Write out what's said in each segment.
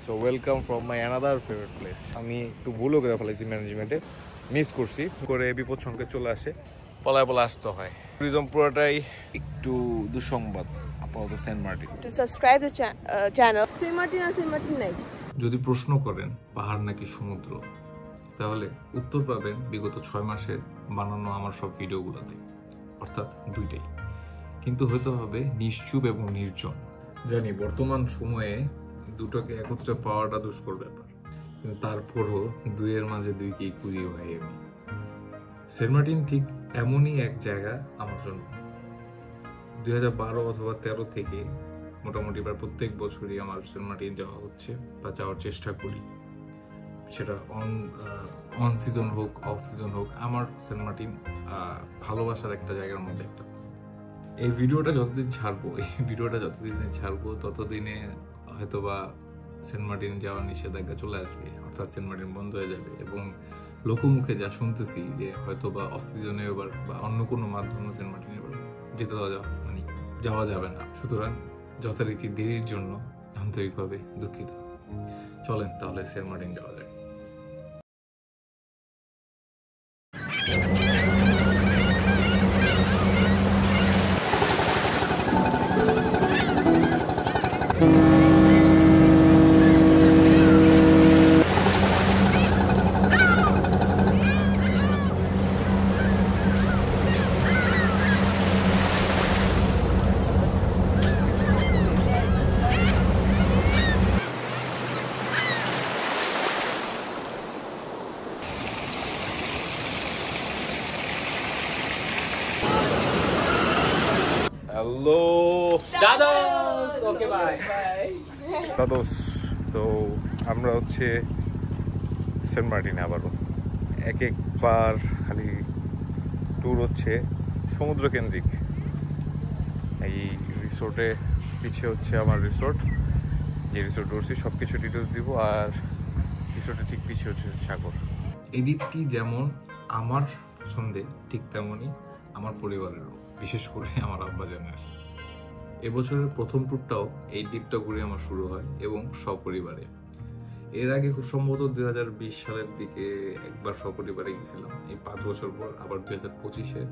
So welcome from my another favourite place. আমি একটু ভুলও করে ফেলেছি ম্যানেজমেন্টে, মিস করছি করে বিপদ সংকেত চলে আসে, পলায় আসতে হয়। ট্যুরিজম পুরোটাই একটু দুঃসংবাদ আপাতত Saint Martin. To subscribe the channel. Saint Martin আর Saint Martin নাই। যদি প্রশ্ন করেন পাহাড় নাকি সমুদ্র, তাহলে উত্তর পাবেন বিগত 6 মাসের বানানো আমার সব ভিডিওগুলোতে, অর্থাৎ দুইটাই। কিন্তু হতে হবে নিশ্চুপ এবং নির্জন। জানি বর্তমান সময়ে দুটোকে একত্রে পাওয়াটা দুষ্কর ব্যাপার, কিন্তু তারপরও দুইয়ের মাঝে দুইকেই খুঁজি ভাই আমি। সেন্ট মার্টিন ঠিক এমনই এক জায়গা আমার জন্য। 2012 অথবা 13 থেকে মোটামুটি প্রায় প্রত্যেক বছরই আমার সেন্ট মার্টিন যাওয়া হচ্ছে বা যাওয়ার চেষ্টা করি। সেটা অন সিজন হোক অফ সিজন হোক, আমার সেন্ট মার্টিন ভালোবাসার একটা জায়গার মধ্যে একটা। এই ভিডিওটা যতদিন ছাড়বো ততদিনে হয়তোবা সেন্ট মার্টিন যাওয়ার নিষেধাজ্ঞা চলে আসবে, অর্থাৎ সেন্ট মার্টিন বন্ধ হয়ে যাবে। এবং লোকমুখে যা শুনতেছি যে হয়তোবা অফ সিজনে এবার বা অন্য কোনো মাধ্যমে সেন্ট মার্টিনে এবার যাওয়া যাবে না। সুতরাং যথারীতি দেরির জন্য আন্তরিকভাবে দুঃখিত। চলেন তাহলে সেন্ট মার্টিন যাওয়া যায়। হ্যালো দাদোস, ওকে বাই দাদোস। তো আমরা হচ্ছে সেন্ট মার্টিনে আবারও একবার খালি ট্যুর হচ্ছে সমুদ্র কেন্দ্রিক। এই রিসোর্টে পিছিয়ে হচ্ছে আমার রিসোর্ট, যে রিসোর্ট উঠছি সব কিছু ডিটেলস দিব। আর রিসোর্টে ঠিক পিছিয়ে হচ্ছে সাগর। এই দ্বীপটি যেমন আমার পছন্দের, ঠিক তেমনই আমার পরিবারেরও, বিশেষ করে আমার আব্বাজানের। এবছরের প্রথম ট্যুরটাও এই দ্বীপটা ঘুরে আমার শুরু হয় এবং সপরিবারে। এর আগে খুব সম্ভবত 2020 সালের দিকে একবার সপরিবারে গেছিলাম। এই 5 বছর পর আবার 2025-এর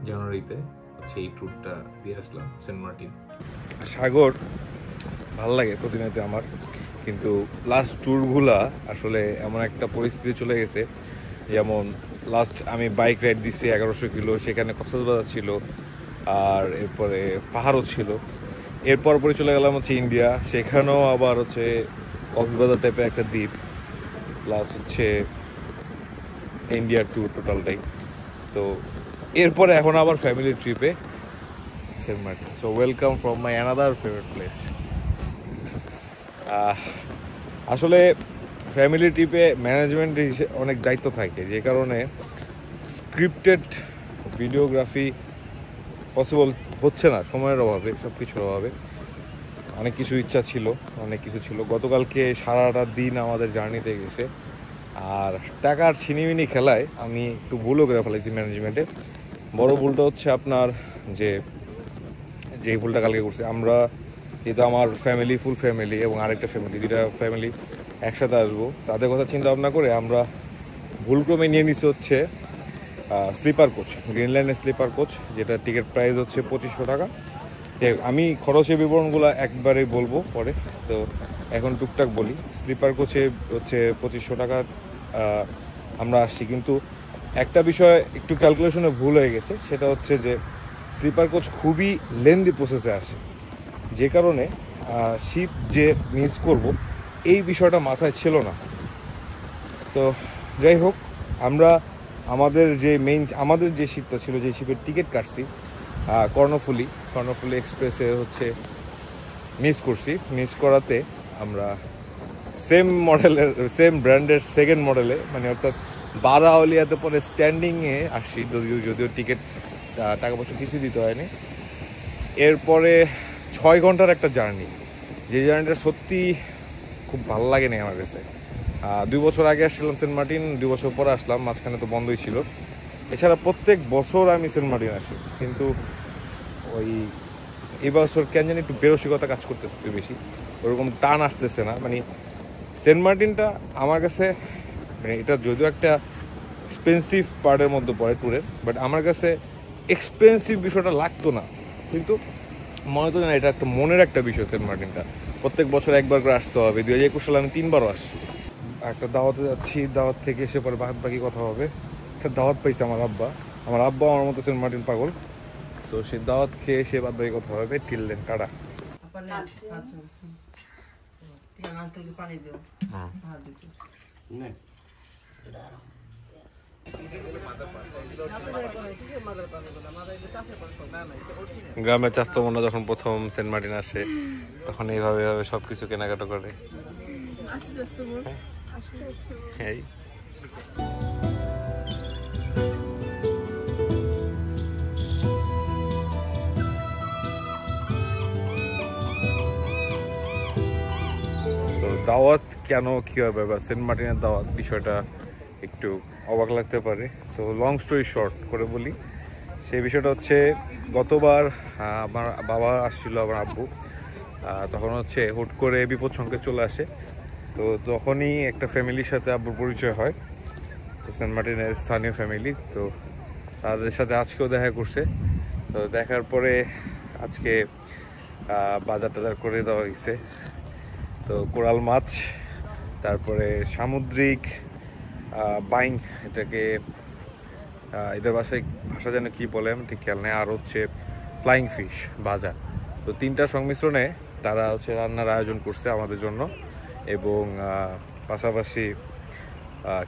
জানুয়ারিতে হচ্ছে এই ট্যুরটা দিয়ে আসলাম সেন্ট মার্টিন। সাগর ভাল লাগে প্রতিনিয়ত আমার, কিন্তু লাস্ট ট্যুরগুলা আসলে এমন একটা পরিস্থিতি চলে গেছে, যেমন লাস্ট আমি বাইক রাইড দিচ্ছি 1100 কিলো, সেখানে কক্সবাজার ছিল, আর এরপরে পাহাড়ও ছিল। এরপর পরে চলে গেলাম হচ্ছে ইন্ডিয়া, সেখানেও আবার হচ্ছে কক্সবাজার টাইপের একটা দ্বীপ, প্লাস হচ্ছে ইন্ডিয়ার ট্যুর টোটালটাই। তো এরপরে এখন আবার ফ্যামিলি ট্রিপে Saint Martin. So welcome from my another favourite place. আসলে ফ্যামিলি ট্রিপে ম্যানেজমেন্ট অনেক দায়িত্ব থাকে, যে কারণে স্ক্রিপ্টেড ভিডিওগ্রাফি পসিবল হচ্ছে না, সময়ের অভাবে, সব কিছুর অভাবে। অনেক কিছু ইচ্ছা ছিল, অনেক কিছু ছিল। গতকালকে সারাটা দিন আমাদের জার্নিতে গেছে, আর টাকার ছিনিমিনি খেলায় আমি একটু ভুলও করে ফেলেছি ম্যানেজমেন্টে। বড় ভুলটা হচ্ছে আপনার যে ভুলটা কালকে করছে, আমরা যেহেতু আমার ফ্যামিলি, ফুল ফ্যামিলি এবং আরেকটা ফ্যামিলি, দুটা ফ্যামিলি একসাথে আসবো, তাদের কথা চিন্তা ভাবনা করে আমরা ভুলক্রমে নিয়ে নিছি হচ্ছে স্লিপার কোচ, গ্রিন লাইনের স্লিপার কোচ, যেটা টিকিট প্রাইস হচ্ছে 2500 টাকা। আমি খরচের বিবরণগুলো একবারেই বলবো পরে, তো এখন টুকটাক বলি। স্লিপার কোচে হচ্ছে 2500 টাকা আমরা আসছি, কিন্তু একটা বিষয় একটু ক্যালকুলেশনে ভুল হয়ে গেছে, সেটা হচ্ছে যে স্লিপার কোচ খুবই লেন্দি প্রসেসে আসে, যে কারণে শিপ যে মিস করব এই বিষয়টা মাথায় ছিল না। তো যাই হোক, আমরা আমাদের যে শিপটা ছিল, যে শিপের টিকিট কাটছি কর্ণফুলি এক্সপ্রেসে হচ্ছে মিস করাতে আমরা সেম ব্র্যান্ডের সেকেন্ড মডেলে, মানে অর্থাৎ বারাউলিয়াতে পরে স্ট্যান্ডিংয়ে আসছি, যদিও টিকিট টাকা পয়সা কিছু দিতে হয়নি। এরপরে 6 ঘন্টার একটা জার্নি, যে জার্নিটা সত্যি খুব ভালো লাগেনি আমার কাছে। 2 বছর আগে আসছিলাম সেন্ট মার্টিন, 2 বছর পরে আসলাম, মাঝখানে তো বন্ধই ছিল। এছাড়া প্রত্যেক বছর আমি সেন্ট মার্টিন আসি, কিন্তু এই বছর কেন জানি একটু বেরসিকতা কাজ করতেছে একটু বেশি, ওরকম টান আসতেছে না। মানে সেন্ট মার্টিনটা আমার কাছে মানে এটা যদিও একটা এক্সপেন্সিভ পার্টের মধ্যে পড়ে ট্যুরের, বাট আমার কাছে এক্সপেন্সিভ বিষয়টা লাগতো না, কিন্তু মনে হতো না এটা একটা মনের একটা বিষয়। সেন্ট মার্টিনটা প্রত্যেক বছর একবার করে আসতে হবে। 2021 সালে আমি 3বারও আসছি। একটা দাওয়াতে যাচ্ছি, দাওয়াত থেকে এসে পরে বাকি কথা হবে। একটা দাওয়াত পাইছে আমার আব্বা আমার মতো সেন্ট মার্টিন পাগল, তো সেই দাওয়াত খেয়ে এসে বাকি কথা হবে। Till then, tata. গ্রামের চাস্তো মনে যখন প্রথম সেন্ট মার্টিন আসে তখন এইভাবে সবকিছু কেনাকাটা করে। এই দাওয়াত কেন কীভাবে বা সেন্ট মার্টিনের দাওয়াত বিষয়টা একটু অবাক লাগতে পারে। তো লং স্টোরি শর্ট করে বলি, সেই বিষয়টা হচ্ছে গতবার আমার বাবা আসছিল, আমার আব্বু, তখন হচ্ছে হুট করে বিপদ সংকেত চলে আসে। তো তখনই একটা ফ্যামিলির সাথে আব্বুর পরিচয় হয়, তো সেন্ট মার্টিনের স্থানীয় ফ্যামিলি। তো তাদের সাথে আজকেও দেখা করছে। তো দেখার পরে আজকে বাজার টাজার করে দেওয়া হয়েছে। তো কোরাল মাছ, তারপরে সামুদ্রিক বাইং, এটাকে এদের ভাষা যেন কী বলে আমি ঠিক খেয়াল নেই, আর হচ্ছে ফ্লাইং ফিশ ভাজা। তো 3টার সংমিশ্রণে তারা হচ্ছে রান্নার আয়োজন করছে আমাদের জন্য, এবং পাশাপাশি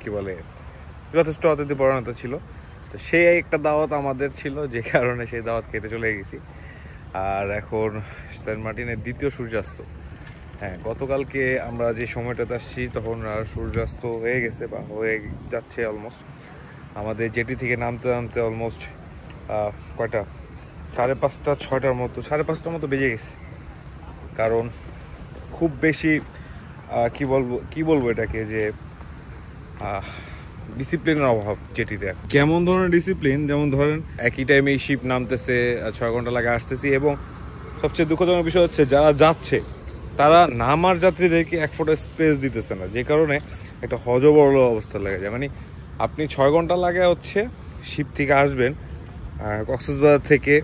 কি বলে যথেষ্ট অতিথি পরায়ণতা ছিল। তো সেই একটা দাওয়াত আমাদের ছিল, যে কারণে সেই দাওয়াত খেতে চলে গেছি। আর এখন সেন্ট মার্টিনের দ্বিতীয় সূর্যাস্ত। হ্যাঁ, গতকালকে আমরা যে সময়টাতে আসছি তখন সূর্যাস্ত হয়ে গেছে বা হয়ে যাচ্ছে অলমোস্ট। আমাদের জেটি থেকে নামতে নামতে অলমোস্ট কয়টা 5:30 6টার মতো 5:30টার মতো বেজে গেছে। কারণ খুব বেশি কি বলবো এটাকে, যে ডিসিপ্লিনের অভাব জেটিতে। কেমন ধরনের ডিসিপ্লিন, যেমন ধরেন একই টাইমে এই শিপ নামতেছে, 6 ঘন্টা লাগে আসতেছি, এবং সবচেয়ে দুঃখজনক বিষয় হচ্ছে যারা যাচ্ছে তারা নামার যাত্রীদেরকে 1 ফুট স্পেস দিতেছে না, যে কারণে একটা হজবরল অবস্থা লেগে যায়। মানে আপনি 6 ঘন্টা লাগে হচ্ছে শিপ থেকে আসবেন কক্সবাজার থেকে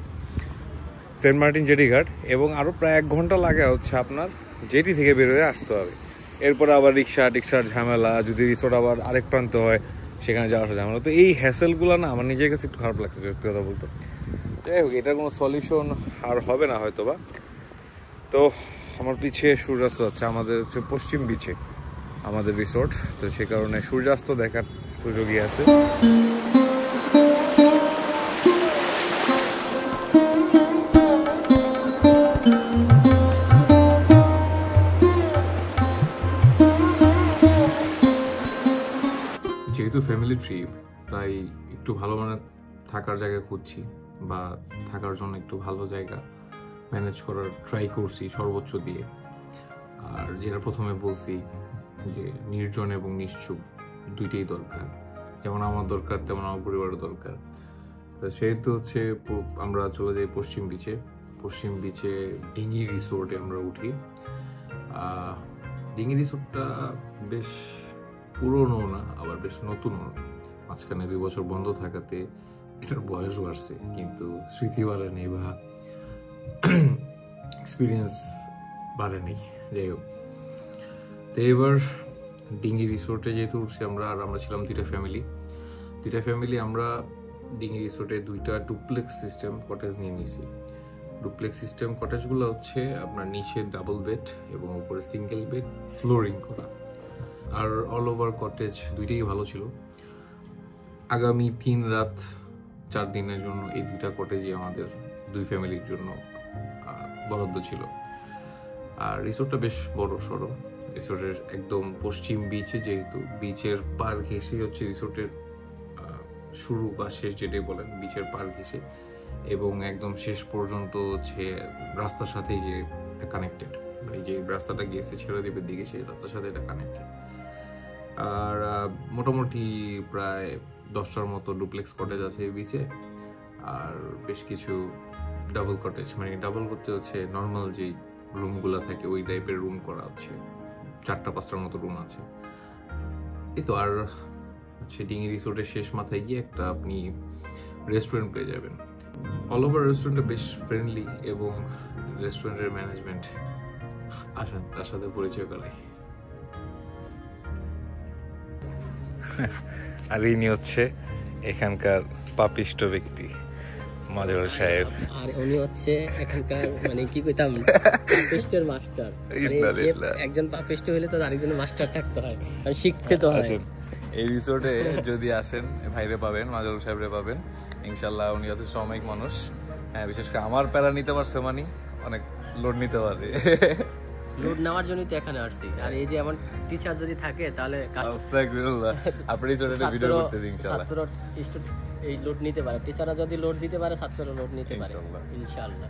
সেন্ট মার্টিন জেটি ঘাট, এবং আরও প্রায় 1 ঘন্টা লাগে হচ্ছে আপনার জেটি থেকে বের হয়ে আসতে হবে। এরপরে আবার রিক্সার ঝামেলা, যদি রিসোর্ট আবার আরেক প্রান্ত হয় সেখানে যাওয়ার ঝামেলা। তো এই হ্যাসেলগুলো না আমার নিজের কাছে একটু খারাপ লাগছে সত্যি কথা বলতে। যাই হোক, এটার কোনো সলিউশন আর হবে না হয়তো বা। তো আমার পিছিয়ে সূর্যাস্ত যাচ্ছে, আমাদের হচ্ছে পশ্চিম বিচে আমাদের রিসোর্ট, তো সে কারণে সূর্যাস্ত দেখার সুযোগই আছে। যেহেতু ফ্যামিলি ট্রিপ, তাই একটু ভালো মানের থাকার জায়গা খুঁজছি, বা থাকার জন্য একটু ভালো জায়গা ম্যানেজ করার ট্রাই করছি সর্বোচ্চ দিয়ে। আর যেটা প্রথমে বলছি যে নির্জন এবং নিশ্চুপ দুইটাই দরকার, যেমন আমার দরকার তেমন আমার পরিবারের দরকার। তো সেহেতু হচ্ছে আমরা চলে যাই পশ্চিম বিচে ডিঙি রিসোর্টে আমরা উঠি। ডিঙি রিসোর্টটা বেশ পুরনো না, আবার বেশ নতুন। মাঝখানে 2 বছর বন্ধ থাকাতে এটার বয়স বাড়ছে, কিন্তু স্মৃতি বাড়েনি বা এক্সপিরিয়েন্স বাড়েনি। যাই হোক, তো এবার ডিঙি রিসোর্টে যেহেতু উঠছি আমরা, আর আমরা ছিলাম 2টা ফ্যামিলি। আমরা ডিঙি রিসোর্টে 2টা ডুপ্লেক্স সিস্টেম কটেজ নিয়ে নিছি। ডুপ্লেক্স সিস্টেম কটেজগুলো হচ্ছে আপনার নিচে ডাবল বেড এবং উপরে সিঙ্গেল বেড, ফ্লোরিং করা। আর অল ওভার কটেজ দুইটাই ভালো ছিল। আগামী 3 রাত 4 দিনের জন্য এই 2টা কটেজই আমাদের 2 ফ্যামিলির জন্য বরাদ্দ ছিল। আর রিসোর্টটা বেশ বড় সড়ো। রিসোর্টের একদম পশ্চিম বিচে, যেহেতু বিচের পার ঘেঁষে হচ্ছে রিসোর্টের শুরু বা শেষ, যেটাই বলেন, বিচের পার ঘেঁষে, এবং একদম শেষ পর্যন্ত হচ্ছে রাস্তার সাথে গিয়ে কানেক্টেড। এই যে রাস্তাটা গিয়েছে ছেড়েদ্বীপের দিকে, সেই রাস্তার সাথে এটা কানেক্টেড। আর মোটামুটি প্রায় 10টার মতো ডুপ্লেক্স কটেজ আছে এই বিচে, আর বেশ কিছু ডাবল কটেজ, মানে ডাবল করতে হচ্ছে নর্মাল যেই রুমগুলো থাকে ওই টাইপের রুম করা হচ্ছে 4-5টার মতো রুম আছে। এই তো, আর হচ্ছে ডিঙি রিসোর্টের শেষ মাথায় গিয়ে একটা আপনি রেস্টুরেন্ট পেয়ে যাবেন। অল ওভার রেস্টুরেন্টটা বেশ ফ্রেন্ডলি এবং রেস্টুরেন্টের ম্যানেজমেন্ট আসেন তার সাথে পরিচয় করাই। আর ইনি হচ্ছে এখানকার পাপিষ্ট ব্যক্তি মাজল সাহেব, আর উনি হচ্ছে এখানকার মানে কি কইতাম পাপিস্টের মাস্টার। একজন পাপিষ্ট হলে তো আরেকজন মাস্টার থাকতে হয়, মানে শিখতে তো হয়। এই রিসোর্টে যদি আসেন ভাইরে পাবেন, মাজল সাহেবরে পাবেন ইনশাল্লাহ। উনি যথেষ্ট অমায়িক মানুষ। হ্যাঁ, বিশেষ করে আমার প্যারা নিতে পারছে, মানে অনেক লোড নিতে পারে। লোড নেওয়ার জন্যই তো এখানে আসছি। আর এই যে আমার টিচার যদি থাকে তাহলে আপনি রিসোর্টে ভিডিও করতেছি ইনশাআল্লাহ। ছাত্র এই লোড নিতে পারে, টিচাররা যদি লোড দিতে পারে ছাত্ররা লোড নিতে পারে ইনশাআল্লাহ।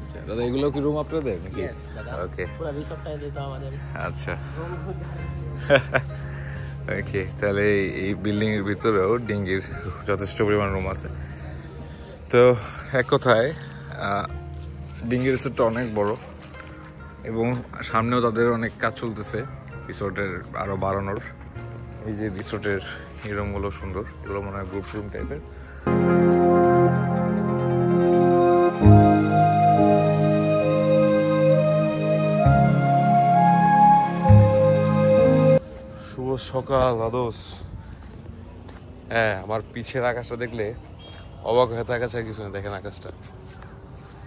আচ্ছা দাদা, এগুলো কি রুম আপনাদের নাকি? यस দাদা, ওকে, পুরো রিসোর্টটাই দিতে আমাদের। আচ্ছা ওকে, তাহলে এই বিল্ডিং এর ভিতরেও ডিঙ্গির যথেষ্ট পরিমাণ রুম আছে। তো এক কথায় ডিঙ্গি রিসোর্টটা অনেক বড় এবং সামনেও তাদের অনেক কাজ চলতেছে রিসোর্টের আরো বাড়ানোর। এই যে রিসোর্টের এই রুমগুলো সুন্দর, এগুলো মনে হয় গ্রুপ রুম টাইপের। শুভ সকাল আদোস। হ্যাঁ, আমার পিছের আকাশটা দেখলে অবাক হয়ে থাকা চাই কিছু না। দেখেন আকাশটা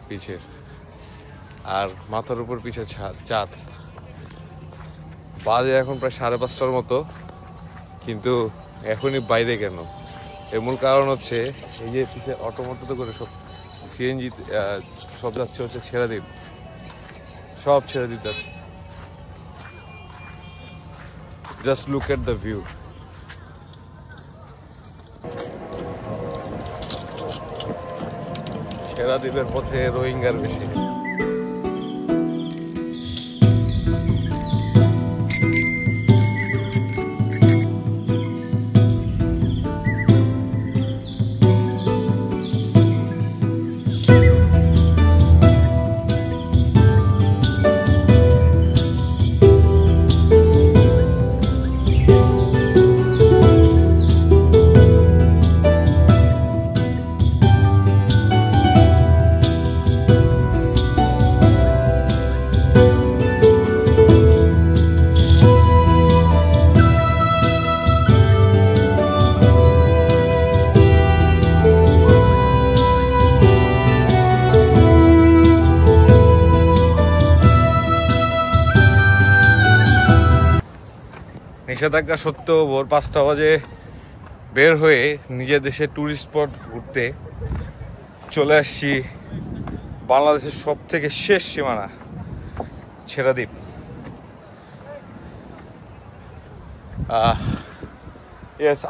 পিছের, আর মাথার উপর পিছে চাঁদ। বাজে এখন প্রায় 5:30টার মতো, কিন্তু এখনই বাইরে কেন? এর মূল কারণ হচ্ছে এই যে পিছে অটোমোটো করে সব সিএনজি সব যাচ্ছে হচ্ছে ছেড়ে দিন, সব ছেড়ে দিতে। Just look at the view. ছেড়া দ্বীপের পথে রোহিঙ্গার বেশি। নিষেধাজ্ঞা সত্ত্বেও ভোর 5টা বাজে বের হয়ে নিজের দেশের ট্যুরিস্ট স্পট ঘুরতে চলে আসছি বাংলাদেশের সব থেকে শেষ সীমানা ছেড়া দ্বীপ।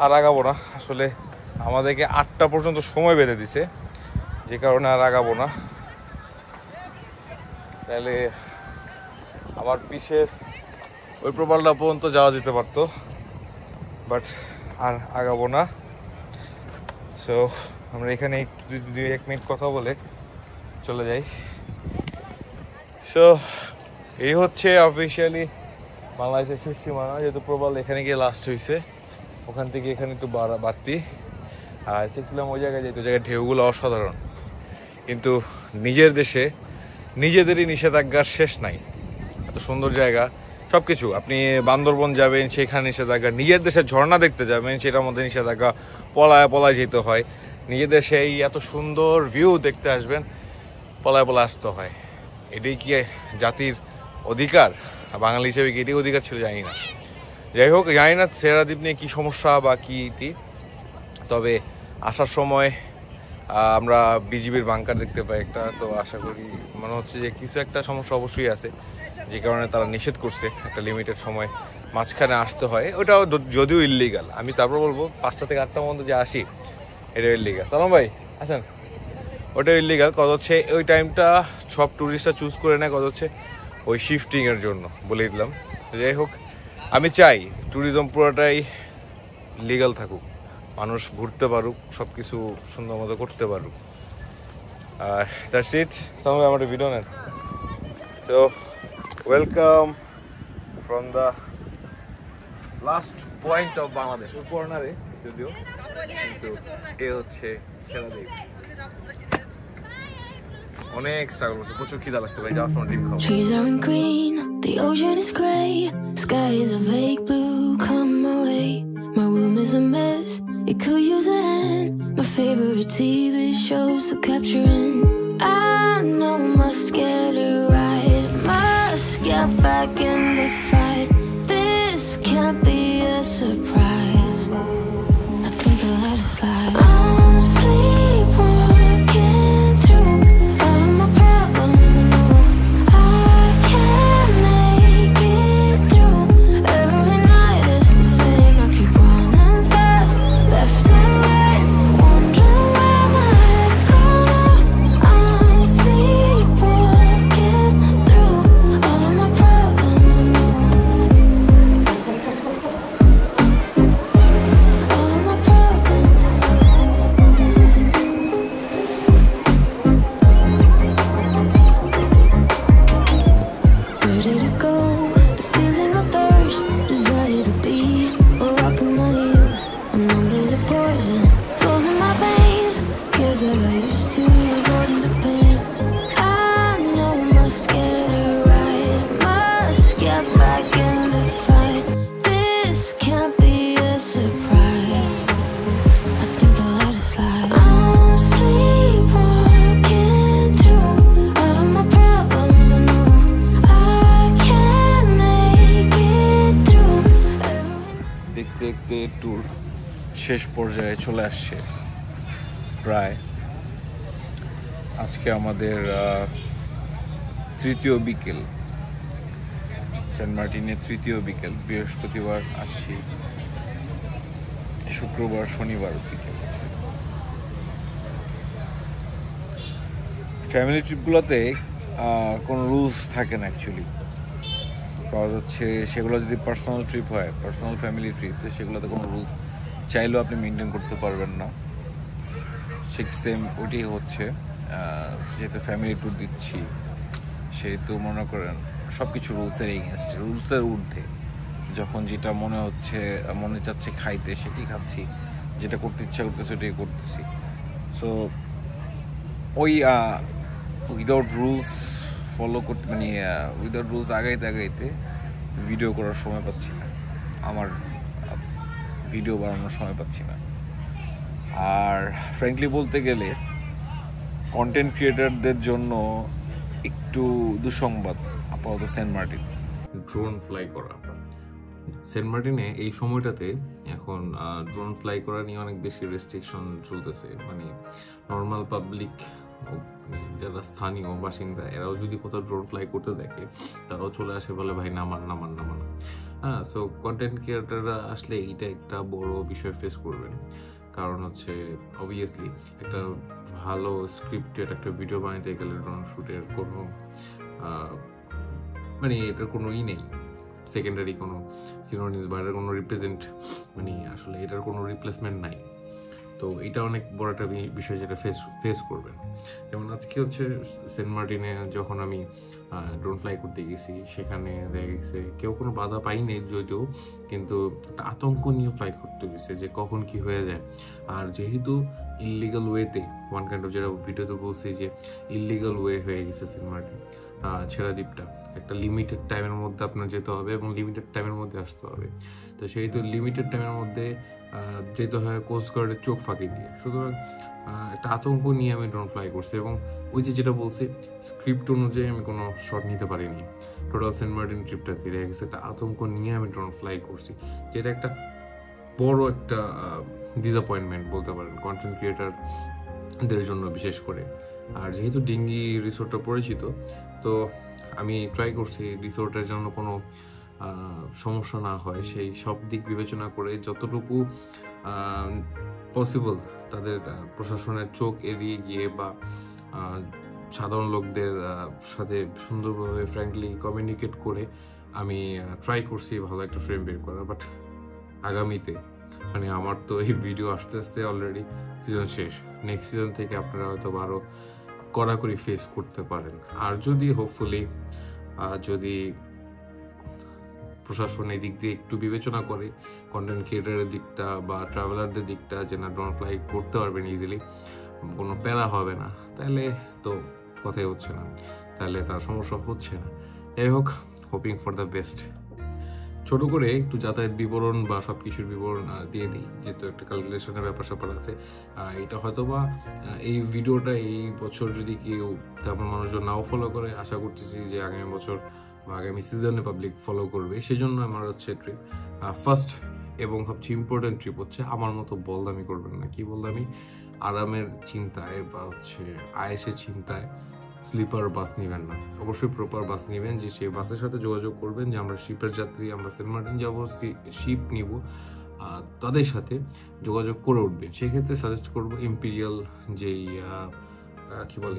আর আগাবো না, আসলে আমাদেরকে 8টা পর্যন্ত সময় বেঁধে দিছে, যে কারণে আর আগাবো না। তাহলে আমার পিছের ওই প্রপালটা পর্যন্ত যাওয়া যেতে পারতো, বাট আর আগাবো না। সো আমরা এখানে একটু 2-1 মিনিট কথা বলে চলে যাই। সো এই হচ্ছে অফিসিয়ালি বাংলাদেশের শেষ সীমানা, যেহেতু প্রবাল এখানে গিয়ে লাস্ট হয়েছে, ওখান থেকে এখানে একটু বাড়তি। আর চেয়েছিলাম ওই জায়গায় যেতে, ওই জায়গায় ঢেউগুলো অসাধারণ, কিন্তু নিজের দেশে নিজেদেরই নিষেধাজ্ঞার শেষ নাই। এত সুন্দর জায়গা, সব কিছু। আপনি বান্দরবন যাবেন, সেখানে নিষেধাজ্ঞা। নিজের দেশের ঝর্ণা দেখতে যাবেন, সেটার মধ্যে নিষেধাজ্ঞা। পলায় যেতে হয়। নিজের দেশে এই এত সুন্দর ভিউ দেখতে আসবেন, পলায় আসতে হয়। এটাই কি জাতির অধিকার? বাঙালি হিসেবে কি এটাই অধিকার ছিল? জানি না। যাই হোক, জানি না ছেড়া দ্বীপ নিয়ে কী সমস্যা বা কী, তবে আসার সময় আমরা বিজিবির বাংকার দেখতে পাই একটা, তো আশা করি মনে হচ্ছে যে কিছু একটা সমস্যা অবশ্যই আছে, যে কারণে তারা নিষেধ করছে একটা লিমিটেড সময় মাঝখানে আসতে হয়। ওটাও যদিও ইললিগাল, আমি তারপর বলবো 5টা থেকে 8টার মধ্যে যে আসি এটা ইললিগাল। সালাম ভাই, আছেন? ওটাও ইললিগাল। কত হচ্ছে ওই টাইমটা সব ট্যুরিস্টরা চুজ করে নেয়, কত হচ্ছে ওই শিফটিংয়ের জন্য, বলে দিলাম। তো যাই হোক, আমি চাই ট্যুরিজম পুরোটাই লিগাল থাকুক, মানুষ ঘুরতে পারুক, সব কিছু সুন্দর মতো করতে পারুক। আর দ্যাটস ইট। সালাম ভাই, আমার ভিডিও নেন। তো welcome from the last point of Bangladesh. ওই কর্নারে যদিও কিন্তু এ হচ্ছে খেলাদ্বীপ। অনেক স্ট্রাগল করছে, প্রচুর খিদা লাগছে ভাই, যাওয়ার সময় ডিম খাবো। Trees aren't green, the ocean is gray, sky is a vague blue, come my way. My room is a mess, it could use a hand. My favorite TV shows are capturing. I know must get it right, must get back in the fight. This can't be a surprise. I think I'll let it slide. I'm sleepwalking through all of my problems. I know I can't make it through. Every night it's the same. I keep running fast, left and right, wondering where my head's gone. I'm sleepwalking through all of my problems. I know all of my problems. I know. Where did it go? The feeling of thirst, desire to be a rock in my heels. I'm numb as a poison, flows in my veins. Guess I got used to avoiding the pain. I know must get it right, must get back in the fight. This can't be a surprise. I think I'll let it slide. I'm sleepwalking through all of my problems. I know I can't make it through. দেখতে দেখতে tour শেষ পর্যায়ে চলে আসছে প্রায়। আজকে আমাদের তৃতীয় বিকেল, সেন্ট মার্টিনের তৃতীয় বিকেল। বৃহস্পতিবার আসছি, শুক্রবার শনিবার বিকেল আছে। ফ্যামিলি ট্রিপগুলোতে কোনো রুলস থাকে না অ্যাকচুয়ালি, কারণ হচ্ছে সেগুলো যদি পার্সোনাল ট্রিপ হয়, পার্সোনাল ফ্যামিলি ট্রিপ, তো সেগুলোতে কোনো রুলস চাইলেও আপনি মেনটেন করতে পারবেন না। ঠিক সেম ওইটাই হচ্ছে, যেহেতু ফ্যামিলি ট্যুর দিচ্ছি সেহেতু মনে করেন সব কিছু রুলসের এগেনস্ট, রুলসের ঊর্ধ্বে। যখন যেটা মনে চাচ্ছে খাইতে সেটাই খাচ্ছি, যেটা করতে ইচ্ছা করতেছে ওটাই করতেছি। সো ওই উইদাউট রুলস ফলো করতে, মানে উইদাউট রুলস আগাইতে ভিডিও করার সময় পাচ্ছি না, আমার ভিডিও বানানোর সময় পাচ্ছি না। আর ফ্র্যাঙ্কলি বলতে গেলে কন্টেন্ট ক্রিয়েটারদের জন্য একটু দুঃসংবাদ আপাতত সেন্ট মার্টিন। ড্রোন ফ্লাই করা সেন্ট মার্টিনে এই সময়টাতে এখন ড্রোন ফ্লাই করা নিয়ে অনেক বেশি রেস্ট্রিকশন চলতেছে। মানে নর্মাল পাবলিক, যারা স্থানীয় বাসিন্দা, এরাও যদি কোথাও ড্রোন ফ্লাই করতে দেখে তারাও চলে আসে, বলে ভাই নামান। হ্যাঁ, সো কন্টেন্ট ক্রিয়েটাররা আসলে এইটা একটা বড় বিষয় ফেস করবেন। কারণ হচ্ছে অবভিয়াসলি একটা ভালো স্ক্রিপ্টেড একটা ভিডিও বানাতে গেলে ড্রোন শ্যুটের কোনো মানে এটার কোনো নেই, সেকেন্ডারি কোনো সিনোনিমস বা এটার কোনো মানে আসলে এটার কোনো রিপ্লেসমেন্ট নাই। তো এটা অনেক বড় একটা বিষয় যেটা ফেস করবেন। যেমন আজকে হচ্ছে সেন্ট মার্টিনে যখন আমি ড্রোন ফ্লাই করতে গেছি, সেখানে দেখা গেছে কেউ কোনো বাধা পাইনি যদিও, কিন্তু একটা আতঙ্ক নিয়ে ফ্লাই করতে গেছে যে কখন কি হয়ে যায়। আর যেহেতু ইললিগাল ওয়েতে, ওয়ান কাইন্ড অফ, যেটা ভিডিওতে বলছি যে ইললিগাল ওয়ে হয়ে গেছে সেন্ট মার্টিন ছেড়া দ্বীপটা, একটা লিমিটেড টাইমের মধ্যে আপনার যেতে হবে এবং লিমিটেড টাইমের মধ্যে আসতে হবে। তো সেহেতু লিমিটেড টাইমের মধ্যে যেতে হয় কোস্টগার্ডের চোখ ফাঁকি দিয়ে। সুতরাং একটা আতঙ্ক নিয়ে আমি ড্রোন ফ্লাই করছি, এবং ওই যেটা বলছি স্ক্রিপ্ট অনুযায়ী আমি কোনো শট নিতে পারিনি। টোটাল সেন্ট মার্টিন ট্রিপটাতে দেখা গেছে একটা আতঙ্ক নিয়ে আমি ড্রোন ফ্লাই করছি, যেটা একটা বড় একটা ডিসঅ্যাপয়েন্টমেন্ট বলতে পারেন কন্টেন্ট ক্রিয়েটারদের জন্য বিশেষ করে। আর যেহেতু ডিঙ্গি রিসোর্টটা পরিচিত, তো আমি ট্রাই করছি রিসোর্টের জন্য কোনো সমস্যা না হয় সেই সব দিক বিবেচনা করে যতটুকু পসিবল তাদের প্রশাসনের চোখ এড়িয়ে গিয়ে বা সাধারণ লোকদের সাথে সুন্দরভাবে ফ্র্যাঙ্কলি কমিউনিকেট করে আমি ট্রাই করছি ভালো একটা ফ্রেম বের করা। বাট আগামীতে, মানে আমার তো এই ভিডিও আস্তে আস্তে অলরেডি সিজন শেষ, নেক্সট সিজন থেকে আপনারা হয়তো আরও কড়াকড়ি ফেস করতে পারেন। আর যদি হোপফুলি যদি প্রশাসন এই দিক দিয়ে একটু বিবেচনা করে কন্টেন্ট ক্রিয়েটারের দিকটা বা ট্রাভেলারদের দিকটা, যে না ড্রোন ফ্লাই করতে পারবেন ইজিলি, কোনো প্যারা হবে না, তাহলে তো কথাই হচ্ছে না, তাহলে তার সমস্যা হচ্ছে না। যাই হোক, হোপিং ফর দ্য বেস্ট। ছোট করে একটু যাতায়াত বিবরণ বা সব কিছুর বিবরণ দিয়ে দিই, যেহেতু একটা ক্যালকুলেশনের ব্যাপার স্যাপার আছে। এটা হয়তো বা এই ভিডিওটা এই বছর যদি কেউ তেমন মানুষজন নাও ফলো করে, আশা করতেছি যে আগামী বছর বা আগামী সিজনে পাবলিক ফলো করবে। সেই জন্য আমার হচ্ছে ট্রিপ ফার্স্ট এবং সবচেয়ে ইম্পর্টেন্ট ট্রিপ হচ্ছে আমার মতো বলদামি করবেন না। কি বলদামি? আরামের চিন্তায় বা হচ্ছে আয়েসের চিন্তায় স্লিপার বাস নেবেন না, অবশ্যই প্রপার বাস নেবেন, যে সেই বাসের সাথে যোগাযোগ করবেন যে আমরা শিপের যাত্রী, আমরা সেন্ট মার্টিন যাবো, শিপ নিব, তাদের সাথে যোগাযোগ করে উঠবেন। সেক্ষেত্রে সাজেস্ট করবো ইম্পিরিয়াল, যেই কি বলে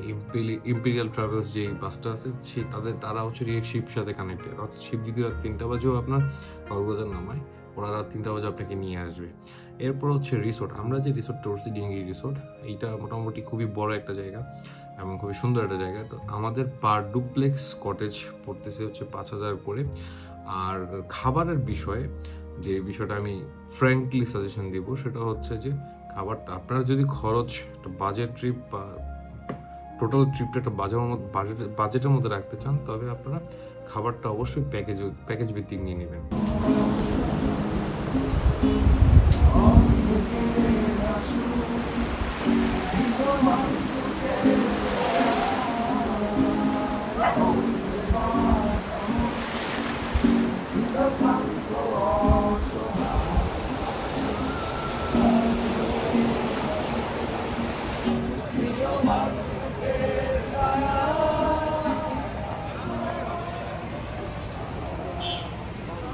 ইম্পিরিয়াল ট্রাভেলস যেই বাসটা আছে, সেই তারা হচ্ছে ডিরেক্ট শিপ সাথে কানেক্টেড, অর্থাৎ শিপ যদি রাত 3টা বাজেও আপনার কক্সবাজার নামায়, ওরা রাত 3টা বাজে আপনাকে নিয়ে আসবে। এরপর হচ্ছে রিসোর্ট, আমরা যে রিসোর্টটা করছি ডিঙ্গি রিসোর্ট, এইটা মোটামুটি খুবই বড় একটা জায়গা এবং খুবই সুন্দর একটা জায়গা। তো আমাদের পার ডুপ্লেক্স কটেজ পড়তেছে হচ্ছে 5,000 করে। আর খাবারের বিষয়ে যে বিষয়টা আমি ফ্র্যাঙ্কলি সাজেশন দিব, সেটা হচ্ছে যে খাবারটা আপনারা যদি খরচ একটা বাজেট ট্রিপ বা টোটাল ট্রিপটা একটা বাজেটের মধ্যে রাখতে চান, তবে আপনারা খাবারটা অবশ্যই প্যাকেজ ভিত্তিক নিয়ে নেবেন।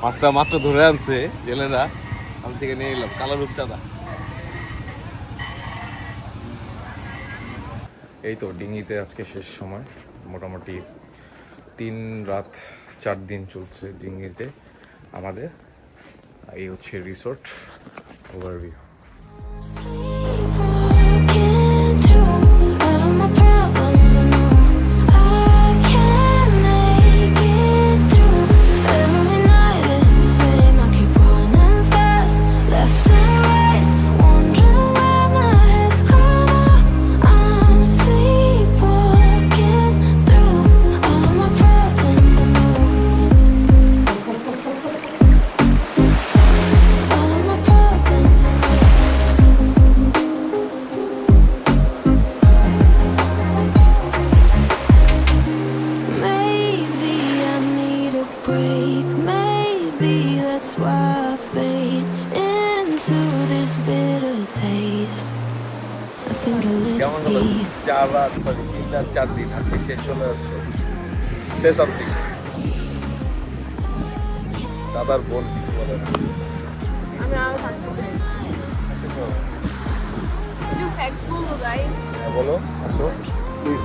মাছটা মাত্র ধরে আনছে জেলেরা, আমি থেকে নিয়ে এলাম কালো রূপচাঁদা। এই তো ডিঙিতে আজকে শেষ সময়, মোটামুটি 3 রাত 4 দিন চলছে ডিঙিতে আমাদের। এই হচ্ছে resort overview. Sleepwalking through all of my problems, I know I can't make it through. Every night it's the same, I keep running fast, left and right, wondering where my head's gone. I'm sleepwalking through all of my problems, I know all of my problems, I know. Maybe I need a break, maybe that's why I fade into this bitter taste. I think I let কেমন it হলো? be. 4 রাত 3 রাত 4 দিন আজকে শেষ হলো। Say something দাদার বোন কিছু বলে না। আমি আরো থাকতে চাই। কিছু ফ্যাক্টস বলবো গাইস। হ্যাঁ বলো, আসো প্লিজ।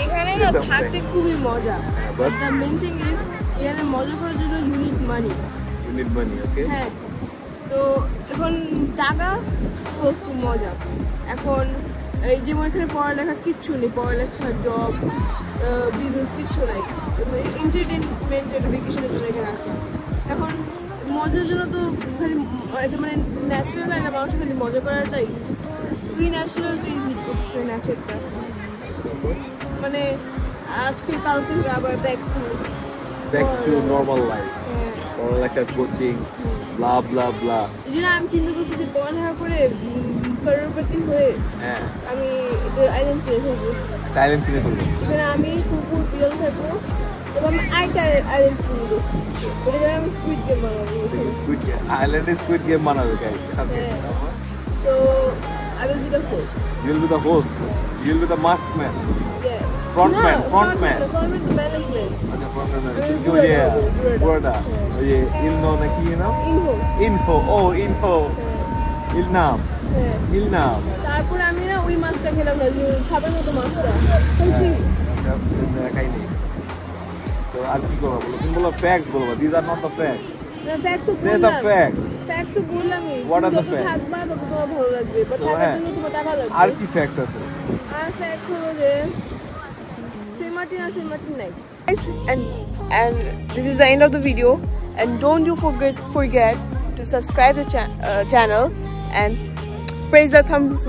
এখানে না থাকতে খুবই মজা, but the main thing is এখানে মজা করার জন্য you need money. You need money, okay. হ্যাঁ, তো এখন টাকা ক্লোজ টু মজা। এখন এই যেমন এখানে পড়ালেখা কিচ্ছু নেই, পড়ালেখা জব বিজনেস কিচ্ছু নাই, এন্টারটেনমেন্টের ভেকেশনের জন্য এখানে আসা। এখন মজার জন্য তো খালি এটা মানে ন্যাচারাল একটা মানুষ খালি মজা করাটাই, তুই ন্যাচারাল তুই হিট করছে ন্যাচারটা, মানে আজকে কালকে আবার ব্যাক টু নরমাল লাইফ, পড়ালেখা, কোচিং, ব্লা ব্লা ব্লা। এই জন্য আমি চিন্তা করছি যে পড়ালেখা করে করোড়পতি হয়ে হ্যাঁ, আমি আইল্যান্ড কিনে ফেলবো। আইল্যান্ড কিনে ফেলবো। এখানে আমি কুকুর বিড়াল থাকবো এবং আমি আরেকটা আইল্যান্ড কিনবো, ওটা আমি স্কুইড গেম বানাবো। স্কুইড গেম, আইল্যান্ডে স্কুইড গেম বানাবে guys. So I will be the host. You will be the host. You will be the masked man. Yeah. Frontman, frontman. Frontman management. আচ্ছা, frontman. আমি কি ওই যে পুরোটা। পুরোটা ওই যে ইলনো নাকি নাম? ইনহো। ইনফো, ও ইনফো, ইলনাম, হ্যাঁ। ইলনাম। তারপরে আমি না ওই মাছটা খেলাম না, যে সাপের মতো মাছটা। খাইনি। তো আর কি করবো বলো? তুমি বলো ফ্যাক্টস বলবো। These are not the facts. Fact তো Say the বললাম। facts. ফ্যাক্ট তো বললামই। What are the যত facts? থাকবা তত তোমার ভালো লাগবে, বাট তো থাকার হ্যাঁ। জন্য তোমার টাকা লাগবে। আর কি ফ্যাক্টস আছে? আর ফ্যাক্ট হলো যে সেন্ট মার্টিন আর সেন্ট মার্টিন নাই। and this is the end of the video, and don't you forget to subscribe the channel and press the thumbs